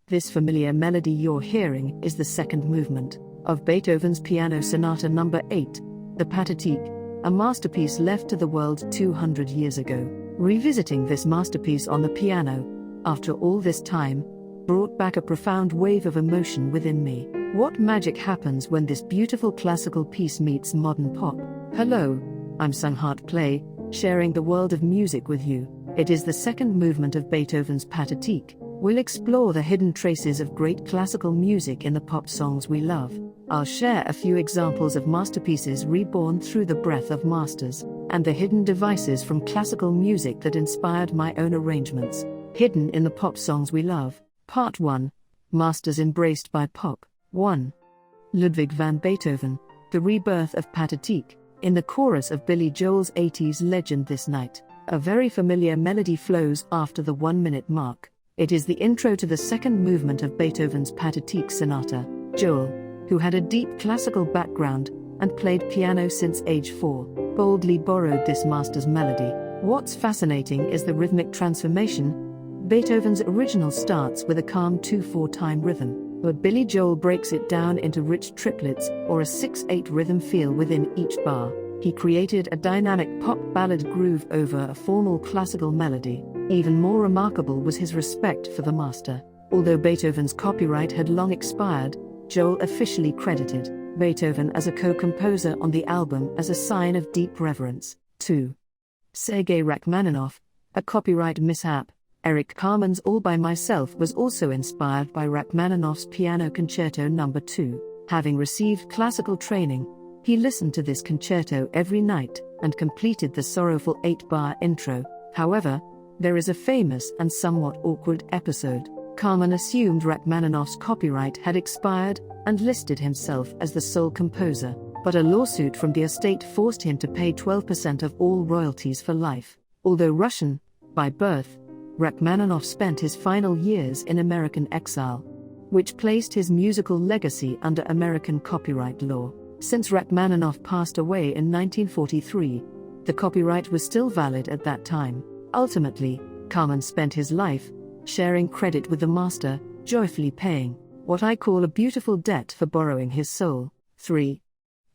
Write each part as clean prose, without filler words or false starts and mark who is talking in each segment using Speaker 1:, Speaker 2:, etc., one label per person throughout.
Speaker 1: This familiar melody you're hearing is the second movement of Beethoven's Piano Sonata No. 8, the Pathétique, a masterpiece left to the world 200 years ago. Revisiting this masterpiece on the piano, after all this time, brought back a profound wave of emotion within me. What magic happens when this beautiful classical piece meets modern pop? Hello, I'm SangHeart, sharing the world of music with you. It is the second movement of Beethoven's Pathétique. We'll explore the hidden traces of great classical music in the pop songs we love. I'll share a few examples of masterpieces reborn through the breath of masters, and the hidden devices from classical music that inspired my own arrangements. Hidden in the pop songs we love. Part 1. Masters embraced by pop. 1. Ludwig van Beethoven, The Rebirth of Pathétique. In the chorus of Billy Joel's 80s legend This Night, a very familiar melody flows after the 1-minute mark. It is the intro to the second movement of Beethoven's Pathétique Sonata. Joel, who had a deep classical background and played piano since age 4, boldly borrowed this master's melody. What's fascinating is the rhythmic transformation. Beethoven's original starts with a calm 2/4 time rhythm, but Billy Joel breaks it down into rich triplets or a 6/8 rhythm feel within each bar. He created a dynamic pop ballad groove over a formal classical melody. Even more remarkable was his respect for the master. Although Beethoven's copyright had long expired, Joel officially credited Beethoven as a co-composer on the album as a sign of deep reverence. 2. Sergei Rachmaninoff, A Copyright Mishap. Eric Carmen's All By Myself was also inspired by Rachmaninoff's Piano Concerto No. 2. Having received classical training, he listened to this concerto every night and completed the sorrowful 8-bar intro. However, there is a famous and somewhat awkward episode. Carmen assumed Rachmaninoff's copyright had expired and listed himself as the sole composer, but a lawsuit from the estate forced him to pay 12% of all royalties for life. Although Russian by birth, Rachmaninoff spent his final years in American exile, which placed his musical legacy under American copyright law. Since Rachmaninoff passed away in 1943, the copyright was still valid at that time. Ultimately, Carmen spent his life sharing credit with the master, joyfully paying what I call a beautiful debt for borrowing his soul. 3.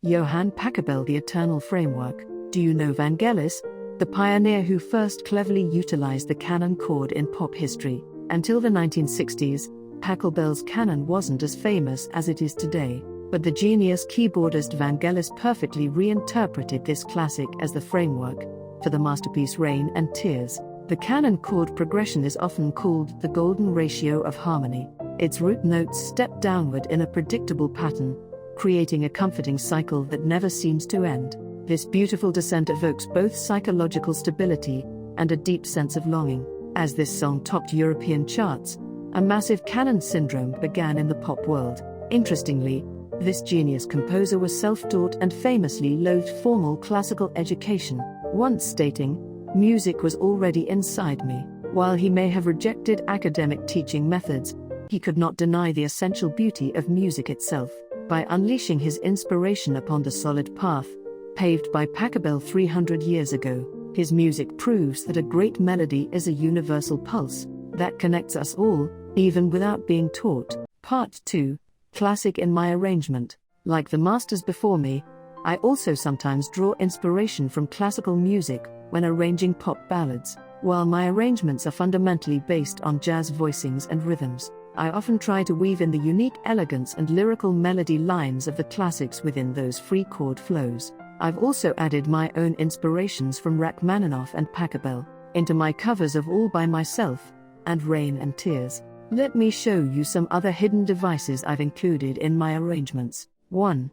Speaker 1: Johann Pachelbel The Eternal Framework. Do you know Vangelis, the pioneer who first cleverly utilized the Canon chord in pop history? Until the 1960s, Pachelbel's Canon wasn't as famous as it is today, but the genius keyboardist Vangelis perfectly reinterpreted this classic as the framework for the masterpiece Rain and Tears. The Canon chord progression is often called the golden ratio of harmony. Its root notes step downward in a predictable pattern, creating a comforting cycle that never seems to end. This beautiful descent evokes both psychological stability and a deep sense of longing. As this song topped European charts, a massive Canon syndrome began in the pop world. Interestingly, this genius composer was self-taught and famously loathed formal classical education, once stating, "Music was already inside me." While he may have rejected academic teaching methods, he could not deny the essential beauty of music itself. By unleashing his inspiration upon the solid path paved by Pachelbel 300 years ago, his music proves that a great melody is a universal pulse that connects us all, even without being taught. Part 2. Classic in my arrangement. Like the masters before me, I also sometimes draw inspiration from classical music when arranging pop ballads. While my arrangements are fundamentally based on jazz voicings and rhythms, I often try to weave in the unique elegance and lyrical melody lines of the classics within those free chord flows. I've also added my own inspirations from Rachmaninoff and Pachelbel into my covers of All By Myself and Rain and Tears. Let me show you some other hidden devices I've included in my arrangements. 1.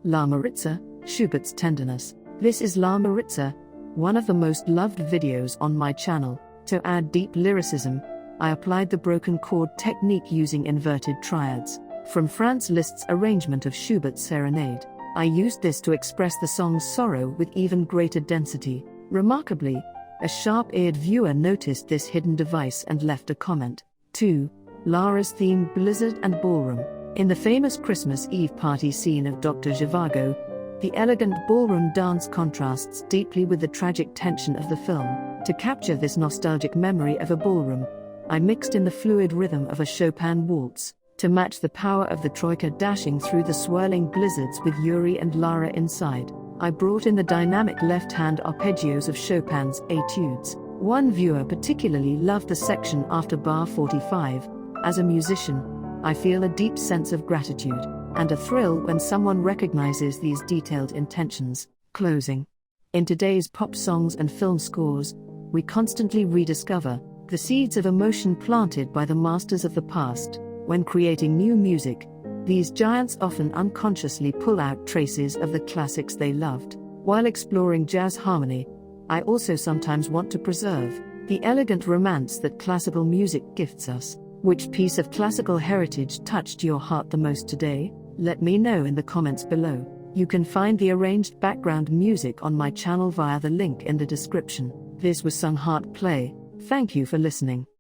Speaker 1: La Maritza, Schubert's Tenderness. This is La Maritza, one of the most loved videos on my channel. To add deep lyricism, I applied the broken chord technique using inverted triads from Franz Liszt's arrangement of Schubert's Serenade. I used this to express the song's sorrow with even greater density. Remarkably, a sharp-eared viewer noticed this hidden device and left a comment. 2. Lara's theme Blizzard and Ballroom. In the famous Christmas Eve party scene of Dr. Zhivago, the elegant ballroom dance contrasts deeply with the tragic tension of the film. To capture this nostalgic memory of a ballroom, I mixed in the fluid rhythm of a Chopin waltz, to match the power of the troika dashing through the swirling blizzards with Yuri and Lara inside. I brought in the dynamic left-hand arpeggios of Chopin's Etudes. One viewer particularly loved the section after bar 45. As a musician, I feel a deep sense of gratitude, and a thrill when someone recognizes these detailed intentions. Closing. In today's pop songs and film scores, we constantly rediscover the seeds of emotion planted by the masters of the past. When creating new music, these giants often unconsciously pull out traces of the classics they loved. While exploring jazz harmony, I also sometimes want to preserve the elegant romance that classical music gifts us. Which piece of classical heritage touched your heart the most today? Let me know in the comments below. You can find the arranged background music on my channel via the link in the description. This was SangHeart Play. Thank you for listening.